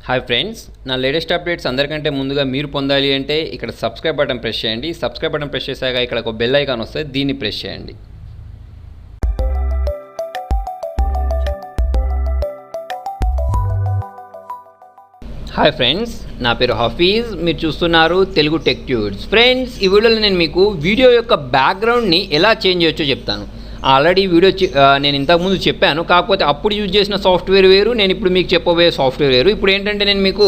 Hi friends, నా latest updates అందరికంటే ముందుగా మీరు పొందాలి అంటే ఇక్కడ సబ్స్క్రైబ్ బటన్ ప్రెస్ చేయండి. సబ్స్క్రైబ్ బటన్ ప్రెస్ చేశాక ఇక్కడ ఒక బెల్ ఐకాన్ వస్తుంది, దీన్ని ప్రెస్ చేయండి. హాయ్ ఫ్రెండ్స్, నా పేరు హఫీజ్. మీరు చూస్తున్నారు తెలుగు టెక్ ట్యూట్స్. ఫ్రెండ్స్, ఈ వీడియోలో నేను మీకు వీడియో యొక్క బ్యాక్గ్రౌండ్ని ఎలా చేంజ్ చేయొచ్చో చెప్తాను. ఆల్రెడీ వీడియో నేను ఇంతకుముందు చెప్పాను, కాకపోతే అప్పుడు యూజ్ చేసిన సాఫ్ట్వేర్ వేరు, నేను ఇప్పుడు మీకు చెప్పబోయే సాఫ్ట్వేర్ వేరు. ఇప్పుడు ఏంటంటే నేను మీకు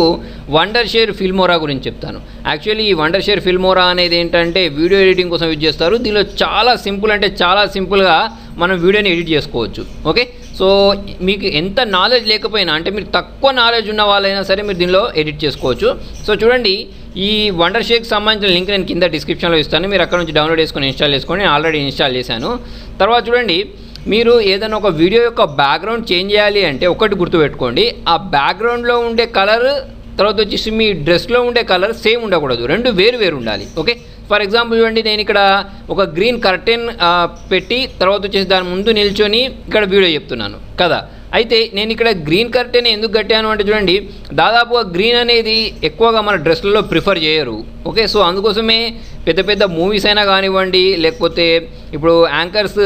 వండర్షేర్ ఫిల్మోరా గురించి చెప్తాను. యాక్చువల్లీ ఈ వండర్షేర్ ఫిల్మోరా అనేది ఏంటంటే వీడియో ఎడిటింగ్ కోసం యూజ్ చేస్తారు. దీనిలో చాలా సింపుల్ అంటే చాలా సింపుల్గా మనం వీడియోని ఎడిట్ చేసుకోవచ్చు. ఓకే, సో మీకు ఎంత నాలెడ్జ్ లేకపోయినా, అంటే మీరు తక్కువ నాలెడ్జ్ ఉన్న వాళ్ళైనా సరే మీరు దీనిలో ఎడిట్ చేసుకోవచ్చు. సో చూడండి, ఈ వండర్షేర్కి సంబంధించిన లింక్ నేను కింద డిస్క్రిప్షన్లో ఇస్తాను. మీరు అక్కడ నుంచి డౌన్లోడ్ చేసుకొని ఇన్స్టాల్ చేసుకోండి. నేను ఆల్రెడీ ఇన్స్టాల్ చేశాను. తర్వాత చూడండి, మీరు ఏదైనా ఒక వీడియో యొక్క బ్యాక్గ్రౌండ్ చేంజ్ చేయాలి అంటే ఒకటి గుర్తుపెట్టుకోండి, ఆ బ్యాక్గ్రౌండ్లో ఉండే కలర్ తర్వాత వచ్చేసి మీ డ్రెస్లో ఉండే కలర్ సేమ్ ఉండకూడదు, రెండు వేరు వేరు ఉండాలి. ఓకే, ఫర్ ఎగ్జాంపుల్ చూడండి, నేను ఇక్కడ ఒక గ్రీన్ కర్టెన్ పెట్టి తర్వాత వచ్చేసి దాని ముందు నిల్చొని ఇక్కడ వీడియో చెప్తున్నాను కదా. అయితే నేను ఇక్కడ గ్రీన్ కర్టెన్ ఎందుకు కట్టాను అంటే చూడండి, దాదాపుగా గ్రీన్ అనేది ఎక్కువగా మన డ్రెస్లలో ప్రిఫర్ చేయరు. ఓకే, సో అందుకోసమే పెద్ద పెద్ద మూవీస్ అయినా కానివ్వండి, లేకపోతే ఇప్పుడు యాంకర్స్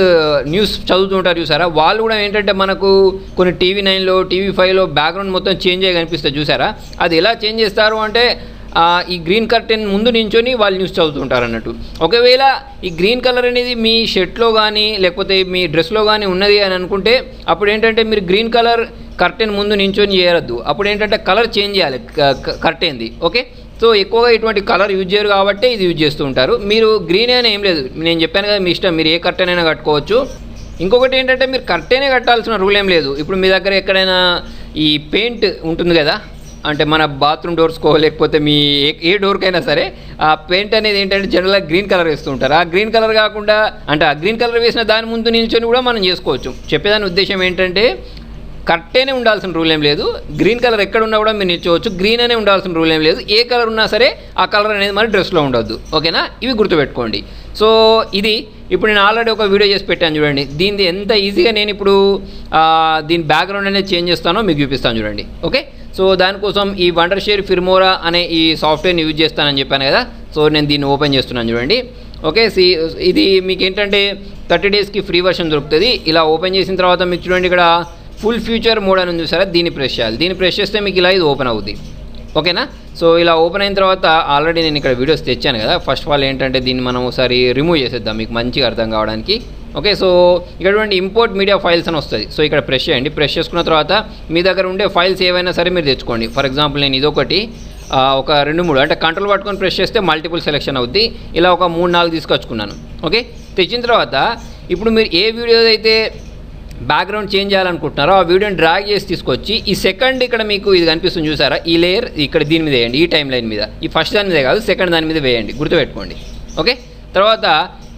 న్యూస్ చదువుతుంటారు చూసారా, వాళ్ళు కూడా ఏంటంటే మనకు కొన్ని టీవీ9లో టీవీ5లో బ్యాక్గ్రౌండ్ మొత్తం చేంజ్ అయ్యి కనిపిస్తుంది చూసారా. అది ఎలా చేంజ్ చేస్తారు అంటే ఈ గ్రీన్ కర్టెన్ ముందు నించొని వాళ్ళు న్యూస్ చదువుతుంటారు అన్నట్టు. ఒకవేళ ఈ గ్రీన్ కలర్ అనేది మీ షర్ట్లో కానీ లేకపోతే మీ డ్రెస్లో కానీ ఉన్నది అని అనుకుంటే అప్పుడు ఏంటంటే మీరు గ్రీన్ కలర్ కర్టెన్ ముందు నించొని చేయొద్దు. అప్పుడు ఏంటంటే కలర్ చేంజ్ చేయాలి కర్టెన్ది. ఓకే, సో ఎక్కువగా ఇటువంటి కలర్ యూజ్ చేయరు కాబట్టి ఇది యూజ్ చేస్తూ ఉంటారు. మీరు గ్రీన్ అయినా ఏం లేదు, నేను చెప్పాను కదా, మీ ఇష్టం, మీరు ఏ కర్టెన్ అయినా కట్టుకోవచ్చు. ఇంకొకటి ఏంటంటే మీరు కర్టెనే కట్టాల్సిన రూల్ ఏం లేదు. ఇప్పుడు మీ దగ్గర ఎక్కడైనా ఈ పెయింట్ ఉంటుంది కదా, అంటే మన బాత్రూమ్ డోర్స్కో లేకపోతే మీ ఏ డోర్కైనా సరే ఆ పెయింట్ అనేది ఏంటంటే జనరల్గా గ్రీన్ కలర్ వేస్తూ ఉంటారు. ఆ గ్రీన్ కలర్ కాకుండా అంటే ఆ గ్రీన్ కలర్ వేసిన దాని ముందు నిల్చొని కూడా మనం చేసుకోవచ్చు. చెప్పేదాని ఉద్దేశం ఏంటంటే కర్టెనే ఉండాల్సిన రూల్ ఏం లేదు, గ్రీన్ కలర్ ఎక్కడ ఉన్నా కూడా మీరు నిల్చోవచ్చు. గ్రీన్ అనే ఉండాల్సిన రూల్ ఏం లేదు, ఏ కలర్ ఉన్నా సరే ఆ కలర్ అనేది మన డ్రెస్లో ఉండొద్దు. ఓకేనా, ఇవి గుర్తుపెట్టుకోండి. సో ఇది ఇప్పుడు నేను ఆల్రెడీ ఒక వీడియో చేసి పెట్టాను చూడండి, దీనిది ఎంత ఈజీగా నేను ఇప్పుడు దీని బ్యాక్గ్రౌండ్ అనేది చేంజ్ చేస్తానో మీకు చూపిస్తాను చూడండి. ఓకే, సో దానికోసం ఈ వండర్షేర్ ఫిల్మోరా అనే ఈ సాఫ్ట్వేర్ని యూజ్ చేస్తానని చెప్పాను కదా, సో నేను దీన్ని ఓపెన్ చేస్తున్నాను చూడండి. ఓకే, ఇది మీకు ఏంటంటే 30 డేస్కి ఫ్రీ వర్షన్ దొరుకుతుంది. ఇలా ఓపెన్ చేసిన తర్వాత మీకు చూడండి ఇక్కడ ఫుల్ ఫ్యూచర్ మోడ్ అని ఉంది చూసారా, దీన్ని ప్రెస్ చేయాలి. దీన్ని ప్రెస్ చేస్తే మీకు ఇలా ఇది ఓపెన్ అవుద్ది. ఓకేనా, సో ఇలా ఓపెన్ అయిన తర్వాత ఆల్రెడీ నేను ఇక్కడ వీడియోస్ తెచ్చాను కదా, ఫస్ట్ ఆఫ్ ఆల్ ఏంటంటే దీన్ని మనం ఒకసారి రిమూవ్ చేసేద్దాం మీకు మంచిగా అర్థం కావడానికి. ఓకే, సో ఇక్కడ ఇంపోర్ట్ మీడియా ఫైల్స్ అని వస్తుంది. సో ఇక్కడ ప్రెస్ చేయండి. ప్రెస్ చేసుకున్న తర్వాత మీ దగ్గర ఉండే ఫైల్స్ ఏవైనా సరే మీరు తెచ్చుకోండి. ఫర్ ఎగ్జాంపుల్ నేను ఇదొకటి ఒక 2-3 అంటే కంట్రోల్ పట్టుకొని ప్రెస్ చేస్తే మల్టిపుల్ సెలెక్షన్ అవుద్ది. ఇలా ఒక 3-4 తీసుకొచ్చుకున్నాను. ఓకే, తెచ్చిన తర్వాత ఇప్పుడు మీరు ఏ వీడియో అయితే బ్యాక్గ్రౌండ్ చేంజ్ చేయాలనుకుంటున్నారో ఆ వీడియోని డ్రాగ్ చేసి తీసుకొచ్చి ఈ సెకండ్ ఇక్కడ మీకు ఇది కనిపిస్తుంది చూసారా, ఈ లేయర్ ఇక్కడ దీని మీద వేయండి, ఈ టైం లైన్ మీద, ఈ ఫస్ట్ దాని మీద కాదు సెకండ్ దాని మీద వేయండి, గుర్తుపెట్టుకోండి. ఓకే, తర్వాత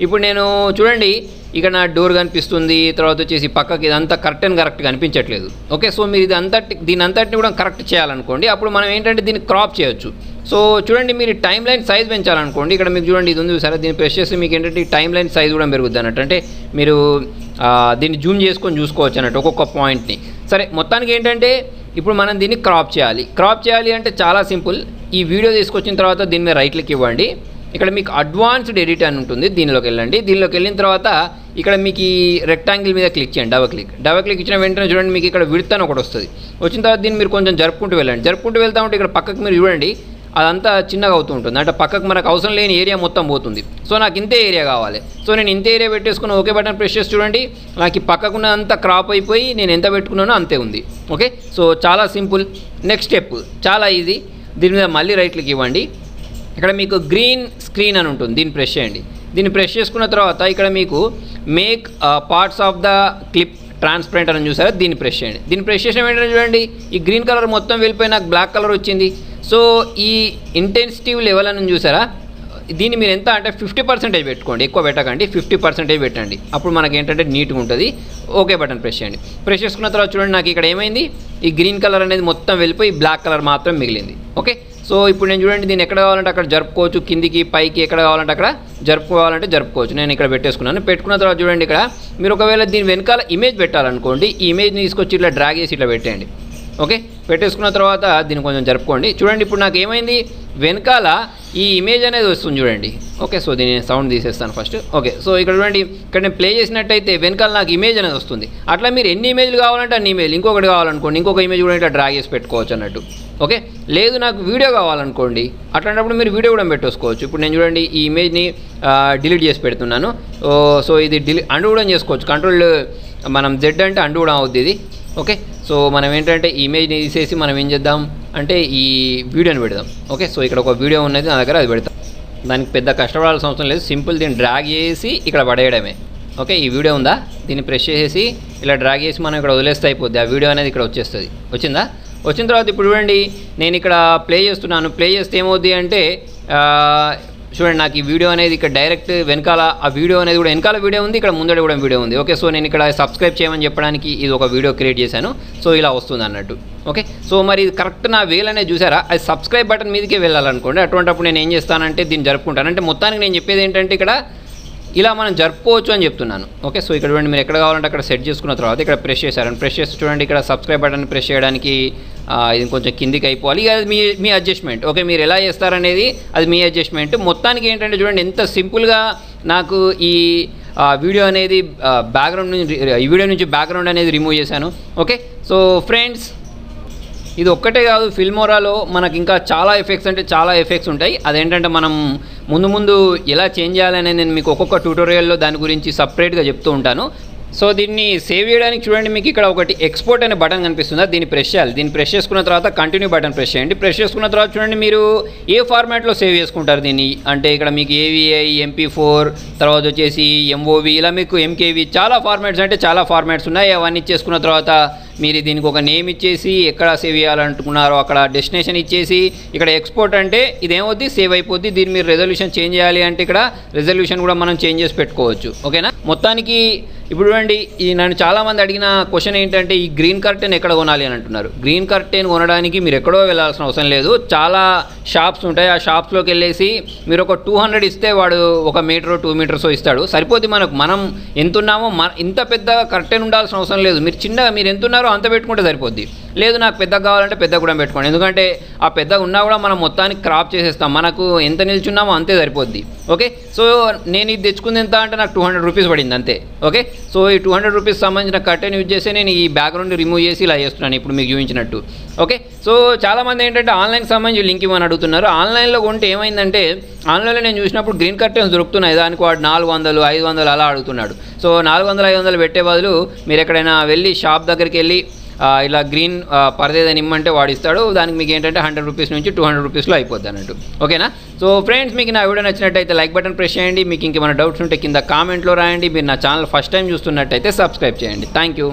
ఇప్పుడు నేను చూడండి ఇక్కడ నా డోర్ కనిపిస్తుంది, తర్వాత వచ్చేసి పక్కకి ఇదంతా కర్టెన్ కరెక్ట్గా కనిపించట్లేదు. ఓకే, సో మీరు దీని అంతటిని కూడా కరెక్ట్ చేయాలనుకోండి, అప్పుడు మనం ఏంటంటే దీన్ని క్రాప్ చేయొచ్చు. సో చూడండి, మీరు టైం లైన్ సైజ్ పెంచాలనుకోండి, ఇక్కడ మీకు చూడండి ఇది ఉంది సరే, దీన్ని ప్రెస్ చేస్తే మీకు ఏంటంటే ఈ టైం లైన్ సైజ్ కూడా పెరుగుద్ది అన్నట్టు. అంటే మీరు దీన్ని జూమ్ చేసుకొని చూసుకోవచ్చు అన్నట్టు ఒక్కొక్క పాయింట్ని. సరే, మొత్తానికి ఏంటంటే ఇప్పుడు మనం దీన్ని క్రాప్ చేయాలి. క్రాప్ చేయాలి అంటే చాలా సింపుల్. ఈ వీడియో తీసుకొచ్చిన తర్వాత దీని మీద రైట్ క్లిక్ ఇవ్వండి. ఇక్కడ మీకు అడ్వాన్స్డ్ ఎడిట్ అని ఉంటుంది, దీనిలోకి వెళ్ళండి. దీనిలోకి వెళ్ళిన తర్వాత ఇక్కడ మీకు ఈ రెక్టాంగిల్ మీద క్లిక్ చేయండి, డబల్ క్లిక్ ఇచ్చిన వెంటనే చూడండి మీకు ఇక్కడ విడ్త్ అని ఒకటి వస్తుంది. వచ్చిన తర్వాత దీన్ని మీరు కొంచెం జరుపుకుంటూ వెళ్ళండి. జరుపుకుంటూ వెళ్తా ఉంటే ఇక్కడ పక్కకు మీరు చూడండి అదంతా చిన్నగా అవుతూ ఉంటుంది, అంటే పక్కకు మనకు అవసరం లేని ఏరియా మొత్తం పోతుంది. సో నాకు ఇంతే ఏరియా కావాలి, సో నేను ఇంతే ఏరియా పెట్టేసుకుని ఓకే బటన్ ప్రెస్ చేసి చూడండి, నాకు ఈ పక్కకున్నదంతా క్రాప్ అయిపోయి నేను ఎంత పెట్టుకున్నానో అంతే ఉంది. ఓకే, సో చాలా సింపుల్. నెక్స్ట్ స్టెప్ చాలా ఈజీ. దీని మీద మళ్ళీ రైట్ క్లిక్ ఇవ్వండి. ఇక్కడ మీకు గ్రీన్ స్క్రీన్ అని ఉంటుంది, దీన్ని ప్రెస్ చేయండి. దీన్ని ప్రెస్ చేసుకున్న తర్వాత ఇక్కడ మీకు make parts of the clip transparent అని చూసారా, దీన్ని ప్రెస్ చేయండి. దీన్ని ప్రెస్ చేసిన వెంటనే చూడండి ఈ గ్రీన్ కలర్ మొత్తం వెళ్ళిపోయి నాకు బ్లాక్ కలర్ వచ్చింది. సో ఈ ఇంటెన్సిటీ లెవెల్ అని చూసారా, దీన్ని మీరు ఎంత అంటే 50% పెట్టుకోండి, ఎక్కువ పెట్టకండి, 50% పెట్టండి. అప్పుడు మనకి ఏంటంటే నీట్గా ఉంటుంది. ఓకే బటన్ ప్రెస్ చేయండి. ప్రెస్ చేసుకున్న తర్వాత చూడండి నాకు ఇక్కడ ఏమైంది, ఈ గ్రీన్ కలర్ అనేది మొత్తం వెళ్ళిపోయి బ్లాక్ కలర్ మాత్రం మిగిలింది. ఓకే, సో ఇప్పుడు నేను చూడండి దీన్ని ఎక్కడ కావాలంటే అక్కడ జరుపుకోవచ్చు, కిందికి పైకి ఎక్కడ కావాలంటే అక్కడ జరుపుకోవాలంటే జరుపుకోవచ్చు. నేను ఇక్కడ పెట్టేసుకున్నాను. పెట్టుకున్న తర్వాత చూడండి ఇక్కడ మీరు ఒకవేళ దీని వెనకాల ఇమేజ్ పెట్టాలనుకోండి, ఈ ఇమేజ్ని తీసుకొచ్చి ఇట్లా డ్రాగ్ చేసి ఇట్లా పెట్టండి. ఓకే, పెట్టేసుకున్న తర్వాత దీన్ని కొంచెం జరుపుకోండి. చూడండి ఇప్పుడు నాకు ఏమైంది, వెనకాల ఈ ఇమేజ్ అనేది వస్తుంది చూడండి. ఓకే, సో దీని సౌండ్ తీసేస్తాను ఫస్ట్. ఓకే, సో ఇక్కడ చూడండి, ఇక్కడ నేను ప్లే చేసినట్టయితే వెనకాల నాకు ఇమేజ్ అనేది వస్తుంది. అట్లా మీరు ఎన్ని ఇమేజ్లు కావాలంటే అన్ని ఇమేజ్, ఇంకొకటి కావాలనుకోండి ఇంకొక ఇమేజ్ కూడా ఇట్లా డ్రాగ్ చేసి పెట్టుకోవచ్చు అన్నట్టు. ఓకే, లేదు నాకు వీడియో కావాలనుకోండి, అట్లాంటప్పుడు మీరు వీడియో కూడా పెట్టేసుకోవచ్చు. ఇప్పుడు నేను చూడండి ఈ ఇమేజ్ని డిలీట్ చేసి పెడుతున్నాను. సో ఇది అండు కూడా చేసుకోవచ్చు. కంట్రోల్ మనం జెడ్ అంటే అండు కూడా అవుద్ది ఇది. ఓకే, సో మనం ఏంటంటే ఇమేజ్ని తీసేసి మనం ఏం చేద్దాం అంటే ఈ వీడియోని పెడదాం. ఓకే, సో ఇక్కడ ఒక వీడియో ఉన్నది నా దగ్గర, అది పెడతాం. దానికి పెద్ద కష్టపడాల్సిన అవసరం లేదు, సింపుల్ దీన్ని డ్రాగ్ చేసి ఇక్కడ పడేయడమే. ఓకే, ఈ వీడియో ఉందా, దీన్ని ప్రెస్ చేసేసి ఇలా డ్రాగ్ చేసి మనం ఇక్కడ వదిలేస్తే అయిపోద్ది. ఆ వీడియో అనేది ఇక్కడ వచ్చేస్తుంది. వచ్చిందా? వచ్చిన తర్వాత ఇప్పుడు చూడండి నేను ఇక్కడ ప్లే చేస్తున్నాను. ప్లే చేస్తే ఏమవుద్ది అంటే చూడండి నాకు ఈ వీడియో అనేది ఇక్కడ డైరెక్ట్ వెనకాల ఆ వీడియో అనేది కూడా వెనకాల వీడియో ఉంది, ఇక్కడ ముందర కూడా వీడియో ఉంది. ఓకే, సో నేను ఇక్కడ సబ్స్క్రైబ్ చేయమని చెప్పడానికి ఇది ఒక వీడియో క్రియేట్ చేశాను. సో ఇలా వస్తుంది అన్నట్టు. ఓకే, సో మరి ఇది కరెక్ట్ నా వేల్ అనేది చూసారా, అది సబ్స్క్రైబ్ బటన్ మీదకే వెళ్ళాలనుకోండి. అటువంటిప్పుడు నేను ఏం చేస్తానంటే దీన్ని జరుపుకుంటాను. అంటే మొత్తానికి నేను చెప్పేది ఏంటంటే ఇక్కడ ఇలా మనం జరుపుకోవచ్చు అని చెప్తున్నాను. ఓకే, సో ఇక్కడ చూడండి మీరు ఎక్కడ కావాలంటే అక్కడ సెట్ చేసుకున్న తర్వాత ఇక్కడ ప్రెస్ చేశారని ప్రెస్ చేసి చూడండి ఇక్కడ సబ్స్క్రైబ్ బటన్ ప్రెస్ చేయడానికి ఇది కొంచెం కిందికి అయిపోవాలి. ఇక అది మీ అడ్జస్ట్మెంట్. ఓకే, మీరు ఎలా చేస్తారనేది అది మీ అడ్జస్ట్మెంట్. మొత్తానికి ఏంటంటే చూడండి ఎంత సింపుల్గా నాకు ఈ వీడియో అనేది బ్యాక్గ్రౌండ్ నుంచి ఈ వీడియో నుంచి బ్యాక్గ్రౌండ్ అనేది రిమూవ్ చేశాను. ఓకే, సో ఫ్రెండ్స్ ఇది ఒక్కటే కాదు, ఫిల్మోరాలో మనకి ఇంకా చాలా ఎఫెక్ట్స్ అంటే చాలా ఎఫెక్ట్స్ ఉంటాయి. అదేంటంటే మనం ముందు ఎలా చేంజ్ చేయాలనేది నేను మీకు ఒక్కొక్క ట్యూటోరియల్లో దాని గురించి సపరేట్గా చెప్తూ ఉంటాను. సో దీన్ని సేవ్ చేయడానికి చూడండి మీకు ఇక్కడ ఒకటి ఎక్స్పోర్ట్ అనే బటన్ కనిపిస్తుందా, దీన్ని ప్రెస్ చేయాలి. దీన్ని ప్రెస్ చేసుకున్న తర్వాత కంటిన్యూ బటన్ ప్రెస్ చేయండి. ప్రెస్ చేసుకున్న తర్వాత చూడండి మీరు ఏ ఫార్మాట్లో సేవ్ చేసుకుంటారు దీన్ని అంటే ఇక్కడ మీకు AVI, MP4 తర్వాత వచ్చేసి MOV ఇలా మీకు MKV చాలా ఫార్మాట్స్ అంటే చాలా ఫార్మాట్స్ ఉన్నాయి. అవన్నీ ఇచ్చేసుకున్న తర్వాత మీరు దీనికి ఒక నేమ్ ఇచ్చేసి ఎక్కడ సేవ్ చేయాలనుకున్నారో అక్కడ డెస్టినేషన్ ఇచ్చేసి ఇక్కడ ఎక్స్పోర్ట్ అంటే ఇదేమవుద్ది సేవ్ అయిపోద్ది. దీన్ని మీరు రెజల్యూషన్ చేంజ్ చేయాలి అంటే ఇక్కడ రెజల్యూషన్ కూడా మనం చేంజ్ చేసి పెట్టుకోవచ్చు. ఓకేనా, మొత్తానికి ఇప్పుడు చూడంండి ఈ నన్ను చాలామంది అడిగిన క్వశ్చన్ ఏంటంటే ఈ గ్రీన్ కర్టెన్ ఎక్కడ కొనాలి అని అంటున్నారు. గ్రీన్ కర్టెన్ కొనడానికి మీరు ఎక్కడో వెళ్ళాల్సిన అవసరం లేదు, చాలా షాప్స్ ఉంటాయి. ఆ షాప్స్లోకి వెళ్ళేసి మీరు ఒక 200 ఇస్తే వాడు 1 మీటర్ 2 మీటర్స్ ఇస్తాడు, సరిపోద్ది. మనం ఎంత ఉన్నామో ఇంత పెద్ద కర్టెన్ ఉండాల్సిన అవసరం లేదు. మీరు చిన్నగా మీరు ఎంత ఉన్నారో అంత పెట్టుకుంటే సరిపోద్ది. లేదు నాకు పెద్దగా కావాలంటే పెద్ద కూడా పెట్టుకోండి, ఎందుకంటే ఆ పెద్దగా ఉన్నా కూడా మనం మొత్తానికి క్రాప్ చేసేస్తాం, మనకు ఎంత నిల్చున్నామో అంతే సరిపోద్ది. ఓకే, సో నేను ఇది తెచ్చుకుంది ఎంత అంటే నాకు 200 రూపీస్ పడింది అంతే. ఓకే, సో ఈ 200 రూపీస్ సంబంధించిన కర్టెన్ యూజ్ చేసి నేను ఈ బ్యాక్గ్రౌండ్ రిమూవ్ చేసి ఇలా చేస్తున్నాను ఇప్పుడు మీకు చూపించినట్టు. ఓకే, సో చాలామంది ఏంటంటే ఆన్లైన్కి సంబంధించి లింక్ ఇవ్వని అడుగుతున్నారు. ఆన్లైన్లో కొంటే ఏమైందంటే ఆన్లైన్లో నేను చూసినప్పుడు గ్రీన్ కర్టెన్స్ దొరుకుతున్నాయి, దానికి వాడు 400 500 అలా అడుగుతున్నాడు. సో 400 500 పెట్టే బదులు మీరు ఎక్కడైనా వెళ్ళి షాప్ దగ్గరికి వెళ్ళి ఇలా గ్రీన్ పర్దేదని ఇమ్మంటే వాడిస్తాడు. దానికి మీకు ఏంటంటే 100 రూపీస్ నుంచి 200 రూపీస్లో అయిపోద్ది అన్నట్టు. ఓకేనా, సో ఫ్రెండ్స్ మీకు నా వీడియో నచ్చినట్టయితే లైక్ బటన్ ప్రెస్ చేయండి. మీకు ఇంకేమైనా డౌట్స్ ఉంటే కింద కామెంట్లో రాయండి. మీరు నా ఛానల్ ఫస్ట్ టైం చూస్తున్నట్టయితే సబ్స్క్రైబ్ చేయండి. Thank you.